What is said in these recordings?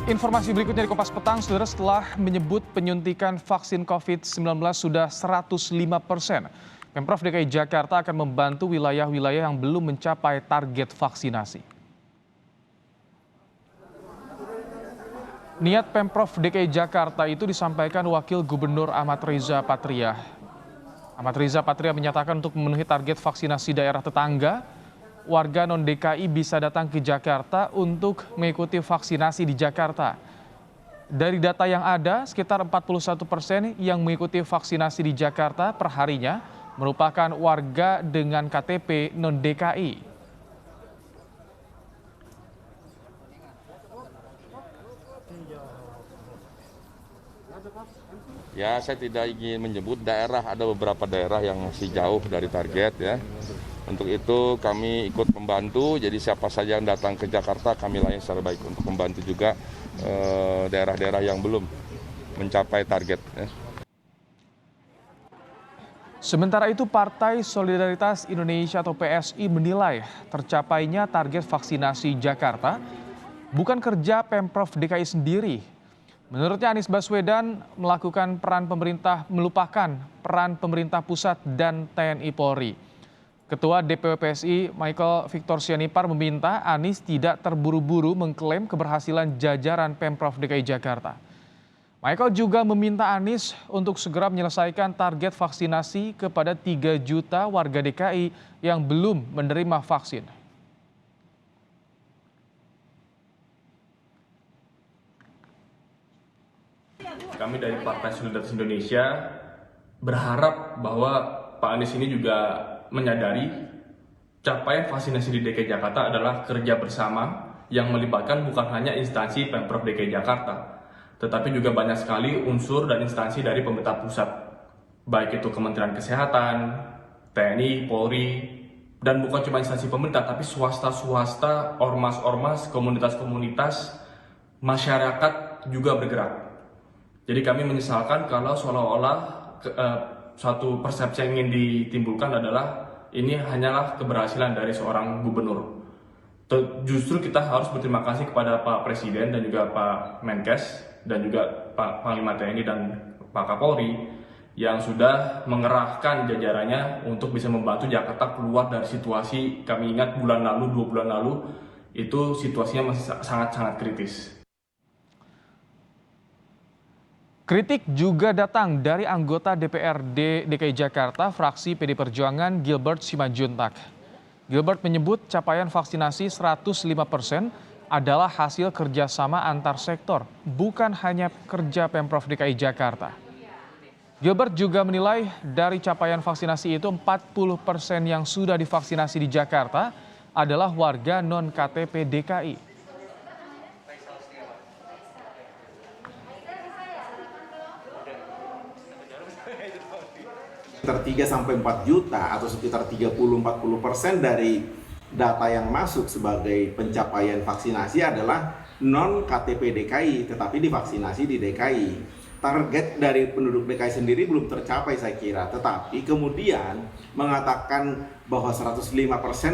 Informasi berikutnya di Kompas Petang, saudara, setelah menyebut penyuntikan vaksin COVID-19 sudah 105%. Pemprov DKI Jakarta akan membantu wilayah-wilayah yang belum mencapai target vaksinasi. Niat Pemprov DKI Jakarta itu disampaikan Wakil Gubernur Ahmad Riza Patria. Ahmad Riza Patria menyatakan untuk memenuhi target vaksinasi daerah tetangga, warga non-DKI bisa datang ke Jakarta untuk mengikuti vaksinasi di Jakarta. Dari data yang ada, sekitar 41% yang mengikuti vaksinasi di Jakarta perharinya merupakan warga dengan KTP non-DKI. Ya, saya tidak ingin menyebut daerah, ada beberapa daerah yang masih jauh dari target ya. Untuk itu kami ikut membantu, jadi siapa saja yang datang ke Jakarta kami layani secara baik untuk membantu juga daerah-daerah yang belum mencapai target. Ya. Sementara itu Partai Solidaritas Indonesia atau PSI menilai tercapainya target vaksinasi Jakarta bukan kerja Pemprov DKI sendiri. Menurutnya Anies Baswedan melupakan peran pemerintah pusat dan TNI Polri. Ketua DPW PSI Michael Victor Sianipar meminta Anies tidak terburu-buru mengklaim keberhasilan jajaran Pemprov DKI Jakarta. Michael juga meminta Anies untuk segera menyelesaikan target vaksinasi kepada 3 juta warga DKI yang belum menerima vaksin. Kami dari Partai Solidaritas Indonesia berharap bahwa Pak Anies ini juga menyadari capaian vaksinasi di DKI Jakarta adalah kerja bersama yang melibatkan bukan hanya instansi Pemprov DKI Jakarta, tetapi juga banyak sekali unsur dan instansi dari pemerintah pusat, baik itu Kementerian Kesehatan, TNI, Polri, dan bukan cuma instansi pemerintah, tapi swasta-swasta, ormas-ormas, komunitas-komunitas, masyarakat juga bergerak. Jadi kami menyesalkan kalau seolah-olah suatu persepsi yang ingin ditimbulkan adalah ini hanyalah keberhasilan dari seorang gubernur. Justru kita harus berterima kasih kepada Pak Presiden dan juga Pak Menkes dan juga Pak Panglima TNI dan Pak Kapolri yang sudah mengerahkan jajarannya untuk bisa membantu Jakarta keluar dari situasi, kami ingat 2 bulan lalu itu situasinya masih sangat-sangat kritis. Kritik juga datang dari anggota DPRD DKI Jakarta fraksi PD Perjuangan Gilbert Simanjuntak. Gilbert menyebut capaian vaksinasi 105% adalah hasil kerjasama antar sektor, bukan hanya kerja Pemprov DKI Jakarta. Gilbert juga menilai dari capaian vaksinasi itu 40% yang sudah divaksinasi di Jakarta adalah warga non-KTP DKI. Sekitar 3-4 juta atau sekitar 30-40% dari data yang masuk sebagai pencapaian vaksinasi adalah non-KTP DKI, tetapi divaksinasi di DKI. Target dari penduduk DKI sendiri belum tercapai saya kira, tetapi kemudian mengatakan bahwa 105%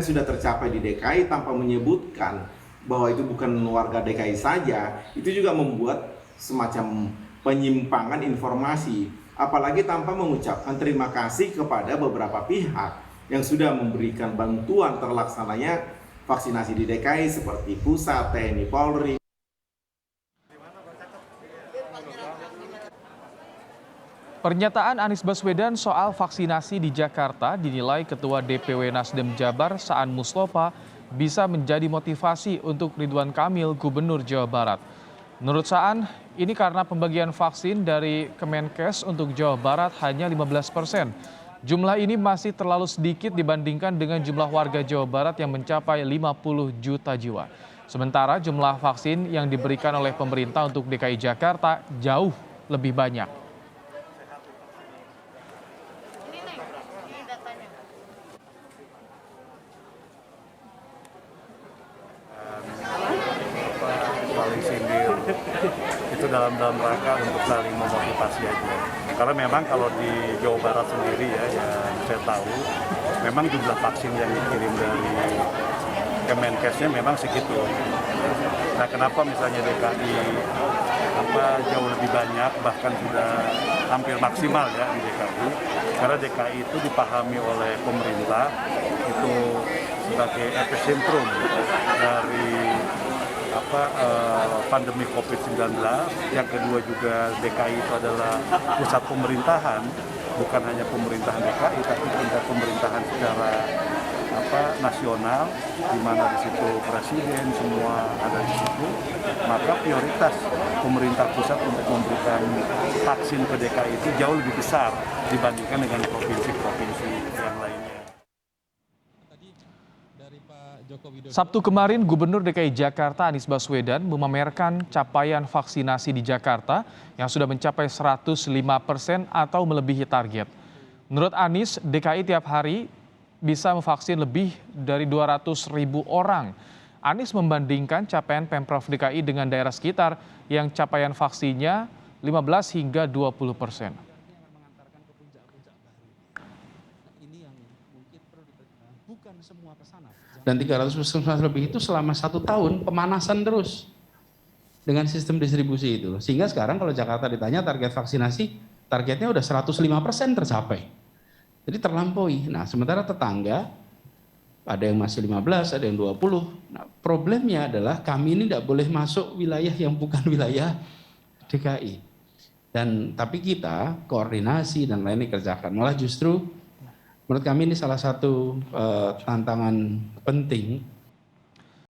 sudah tercapai di DKI tanpa menyebutkan bahwa itu bukan warga DKI saja, itu juga membuat semacam penyimpangan informasi. Apalagi tanpa mengucapkan terima kasih kepada beberapa pihak yang sudah memberikan bantuan terlaksananya vaksinasi di DKI seperti Pusat, TNI, Polri. Pernyataan Anies Baswedan soal vaksinasi di Jakarta dinilai Ketua DPW Nasdem Jabar Saan Mustafa bisa menjadi motivasi untuk Ridwan Kamil, Gubernur Jawa Barat. Menurut Saan, ini karena pembagian vaksin dari Kemenkes untuk Jawa Barat hanya 15%. Jumlah ini masih terlalu sedikit dibandingkan dengan jumlah warga Jawa Barat yang mencapai 50 juta jiwa. Sementara jumlah vaksin yang diberikan oleh pemerintah untuk DKI Jakarta jauh lebih banyak. Itu dalam rangka untuk saling memotivasi aja. Karena memang kalau di Jawa Barat sendiri ya, yang saya tahu, memang jumlah vaksin yang dikirim dari Kemenkesnya memang segitu. Nah, kenapa misalnya DKI jauh lebih banyak, bahkan sudah hampir maksimal ya di DKI? Karena DKI itu dipahami oleh pemerintah itu sebagai epicentrum dari pandemi COVID-19. Yang kedua juga DKI itu adalah pusat pemerintahan, bukan hanya pemerintahan DKI, tapi juga pemerintahan secara nasional, di mana di situ presiden semua ada di situ. Maka prioritas pemerintah pusat untuk memberikan vaksin ke DKI itu jauh lebih besar dibandingkan dengan provinsi-provinsi yang lainnya. Sabtu kemarin, Gubernur DKI Jakarta Anies Baswedan memamerkan capaian vaksinasi di Jakarta yang sudah mencapai 105% atau melebihi target. Menurut Anies, DKI tiap hari bisa memvaksin lebih dari 200.000 orang. Anies membandingkan capaian Pemprov DKI dengan daerah sekitar yang capaian vaksinnya 15 hingga 20%. Dan 300% lebih itu selama 1 tahun pemanasan terus dengan sistem distribusi itu. Sehingga sekarang kalau Jakarta ditanya target vaksinasi, targetnya udah 105% tercapai. Jadi terlampaui. Nah, sementara tetangga ada yang masih 15, ada yang 20. Nah, problemnya adalah kami ini tidak boleh masuk wilayah yang bukan wilayah DKI. Tapi kita koordinasi dan lain-lain dikerjakan. Malah justru menurut kami ini salah satu tantangan penting